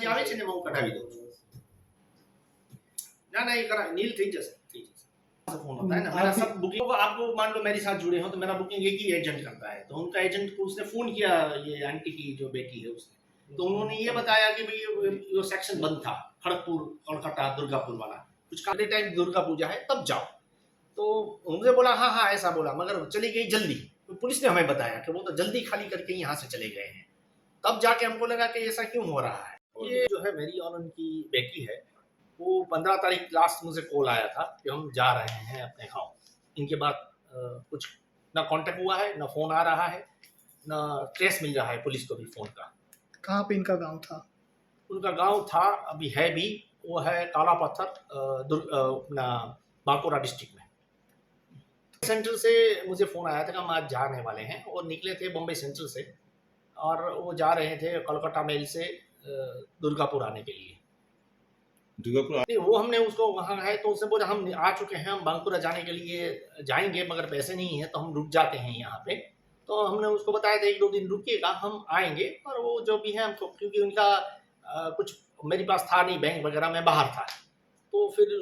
જે આવે છે ને હું કઢાવી દઉં છું ना ये करा नील થઈ જશે फोन होता है ना मेरा सब बुकिंग आपको मान लो मेरे साथ जुड़े हो तो मेरा बुकिंग एक ही एजेंट करता है तो उनका एजेंट को उसने फोन किया ये आंटी की जो बेटी है उसने तो उन्होंने ये बताया कि भाई ये सेक्शन बंद था खड़गपुर कोलकाता दुर्गापुर वाला कुछ काफी टाइम दुर्गा पूजा है तब जाओ तो उन्होंने बोला हाँ हाँ ऐसा बोला मगर चली गई जल्दी तो पुलिस ने हमें बताया कि वो तो जल्दी खाली करके यहाँ से चले गए हैं तब जाके हमको लगा कि ऐसा क्यों हो रहा है ये जो है मेरी और उनकी बेटी है वो 15 तारीख लास्ट मुझे कॉल आया था कि हम जा रहे हैं अपने गाँव इनके बाद कुछ ना कांटेक्ट हुआ है ना फोन आ रहा है ना ट्रेस मिल रहा है पुलिस को भी फोन का। कहाँ पे इनका गांव था? उनका गांव था अभी है भी वो है काला पत्थर अपना बांकुरा डिस्ट्रिक्ट में। सेंट्रल से मुझे फ़ोन आया था कि हम आज जाने वाले हैं और निकले थे बम्बई सेंट्रल से और वो जा रहे थे कोलकाता मेल से दुर्गापुर आने के लिए। दुर्गापुर नहीं वो हमने उसको वहाँ है तो उसने बोला हम आ चुके हैं हम बांकुरा जाने के लिए जाएंगे मगर पैसे नहीं है तो हम रुक जाते हैं यहाँ पे। तो हमने उसको बताया था 1-2 दिन रुकिएगा हम आएंगे और वो जो भी है हमको क्योंकि उनका कुछ मेरे पास था नहीं बैंक वगैरह मैं बाहर था तो फिर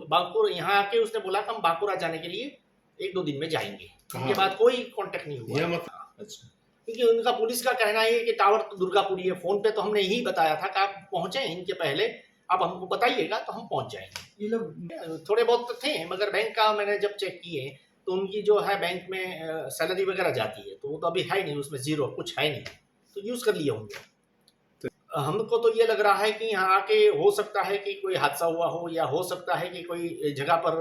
बांकुरा यहाँ आके उसने बोला कि हम बांकुरा जाने के लिए 1-2 दिन में जाएंगे। उसके बाद कोई कांटेक्ट नहीं हुआ। अच्छा क्योंकि उनका पुलिस का कहना है कि टावर तो दुर्गापुर है फोन पे तो हमने यही बताया था कि आप पहुंचे इनके पहले आप हमको बताइएगा तो हम पहुंच जाएंगे। ये लोग थोड़े बहुत तो थे मगर बैंक का मैंने जब चेक किए तो उनकी जो है बैंक में सैलरी वगैरह जाती है तो वो तो अभी है नहीं उसमें जीरो कुछ है नहीं तो यूज़ कर लिए होंगे। हमको तो ये लग रहा है कि यहाँ आके हो सकता है कि कोई हादसा हुआ हो या हो सकता है कि कोई जगह पर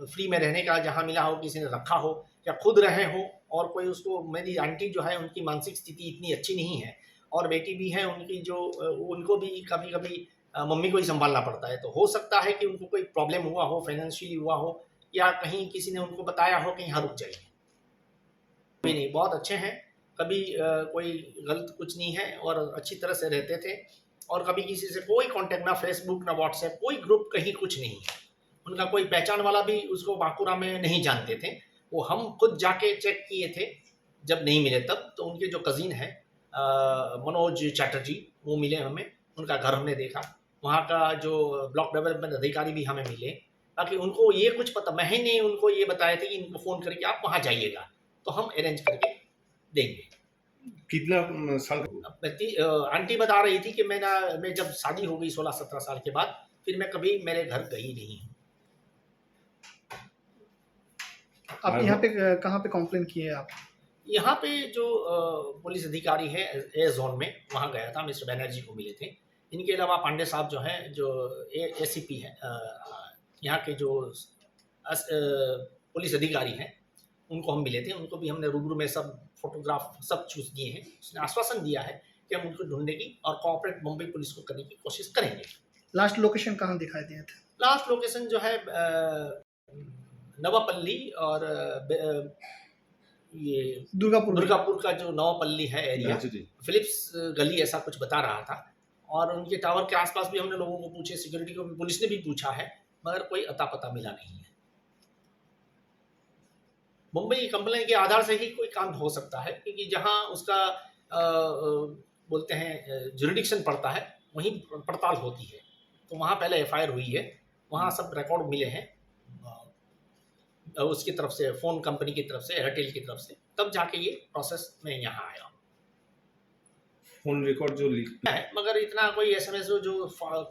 फ्री में रहने का जहाँ मिला हो किसी ने रखा हो या खुद रहे हो और कोई उसको मेरी आंटी जो है उनकी मानसिक स्थिति इतनी अच्छी नहीं है और बेटी भी है उनकी जो उनको भी कभी कभी मम्मी को ही संभालना पड़ता है तो हो सकता है कि उनको कोई प्रॉब्लम हुआ हो फाइनेंशियली हुआ हो या कहीं किसी ने उनको बताया हो कि यहाँ रुक जाइए। कोई नहीं बहुत अच्छे हैं कभी कोई गलत कुछ नहीं है और अच्छी तरह से रहते थे और कभी किसी से कोई कांटेक्ट ना फेसबुक ना व्हाट्सएप कोई ग्रुप कहीं कुछ नहीं है। उनका कोई पहचान वाला भी उसको बांकुरा में नहीं जानते थे वो हम खुद जाके चेक किए थे जब नहीं मिले तब तो उनके जो कज़िन है मनोज चैटर्जी वो मिले हमें उनका घर हमने देखा वहाँ का जो ब्लॉक डेवलपमेंट अधिकारी भी हमें मिले ताकि उनको ये कुछ पता मैं ही नहीं उनको ये बताया था कि इनको फ़ोन करके आप वहाँ जाइएगा तो हम अरेंज करके देंगे। कितना साल आंटी बता रही थी कि मैं जब शादी हो गई 16-17 साल के बाद फिर मैं कभी मेरे घर गई नहीं हूँ। आप यहाँ पे कहाँ पे कंप्लेन किए आप? यहाँ पे जो पुलिस अधिकारी है ए जोन में वहाँ गया था मिस्टर बनर्जी को मिले थे। इनके अलावा पांडे साहब जो हैं जो एसीपी हैं यहाँ के जो पुलिस अधिकारी हैं उनको हम मिले थे उनको भी हमने रूबरू में सब फोटोग्राफ सब चूज दिए हैं। उसने आश्वासन दिया है कि हम उनको ढूंढने की और कोऑपरेट मुंबई पुलिस को करने की कोशिश करेंगे। लास्ट लोकेशन कहाँ दिखाई दिए थे? लास्ट लोकेशन जो है नवापल्ली और ये दुर्गापुर का जो नवापल्ली है एरिया फिलिप्स गली ऐसा कुछ बता रहा था और उनके टावर के आसपास भी हमने लोगों को पूछे सिक्योरिटी को भी पुलिस ने भी पूछा है मगर कोई अता पता मिला नहीं है। मुंबई कंप्लेन के आधार से ही कोई काम हो सकता है क्योंकि जहां उसका बोलते हैं जुरिडिक्शन पड़ता है वहीं पड़ताल होती है तो वहां पहले एफआईआर हुई है वहां सब रिकॉर्ड मिले हैं उसकी तरफ से फ़ोन कंपनी की तरफ से एयरटेल की तरफ से तब जाके ये प्रोसेस में यहाँ आया। फोन रिकॉर्ड जो लिखता है मगर इतना कोई एसएमएस जो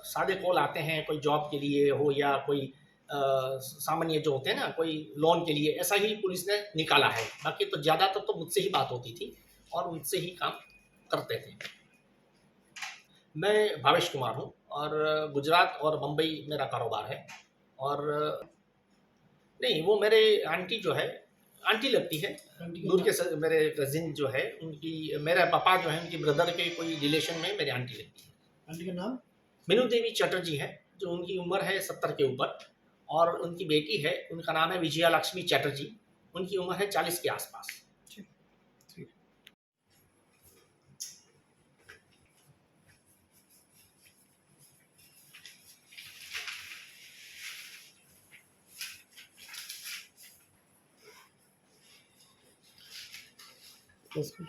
सादे कॉल आते हैं कोई जॉब के लिए हो या कोई सामान्य जो होते हैं ना कोई लोन के लिए ऐसा ही पुलिस ने निकाला है। बाकी तो ज़्यादातर तो मुझसे ही बात होती थी और मुझसे ही काम करते थे। मैं भावेश कुमार हूँ और गुजरात और मुंबई मेरा कारोबार है और नहीं वो मेरे आंटी जो है आंटी लगती है दूर के मेरे कजिन जो है उनकी मेरे पापा जो है उनकी ब्रदर के कोई रिलेशन में मेरी आंटी लगती है। आंटी का नाम मीनू देवी चटर्जी है जो उनकी उम्र है 70 के ऊपर और उनकी बेटी है उनका नाम है विजया लक्ष्मी चैटर्जी उनकी उम्र है 40 के आसपास। ओके।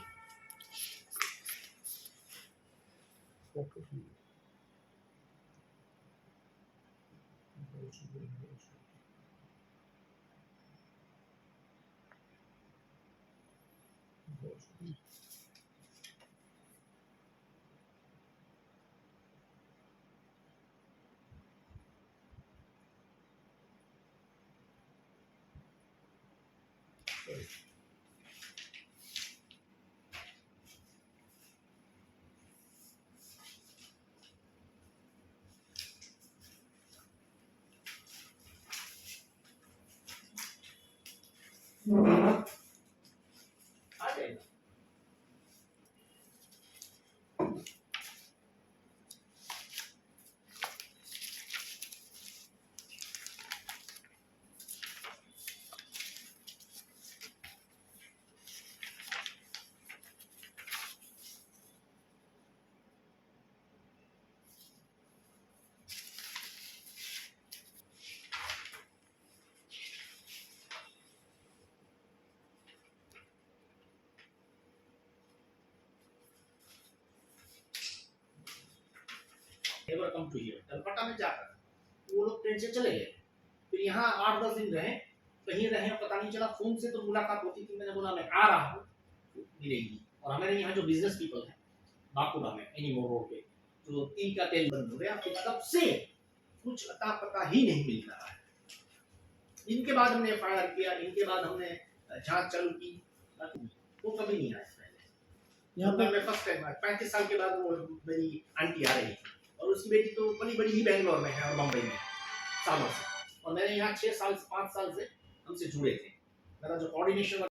आ जाएगा। Never come to here। Calcutta में जाकर वो लोग ट्रेन से चले गए, फिर यहाँ 8-10 दिन रहे, कहीं रहे पता नहीं चला, फोन से तो मुलाकात होती थी, मैंने बोला मैं आ रहा हूँ मिलेगी। और हमारे यहाँ जो बिजनेस पीपल है बांकुड़ा में एनीमोर रोड पे, जो तिल का तेल बंद हो गया, फिर तब से कुछ अता पता ही नहीं मिल रहा है। इनके बाद हमने एफआईआर किया, इनके बाद हमने जांच चालू की, वो कभी नहीं आया पहले। यहाँ पे मैं फर्स्ट टाइम 35 साल के बाद वो मेरी आंटी आ रही थी, और उसकी बेटी तो बड़ी ही बैंगलोर में है और मुंबई में सालों से, और मैंने यहाँ 6 साल से 5 साल से हमसे जुड़े थे। मेरा जो कोऑर्डिनेशन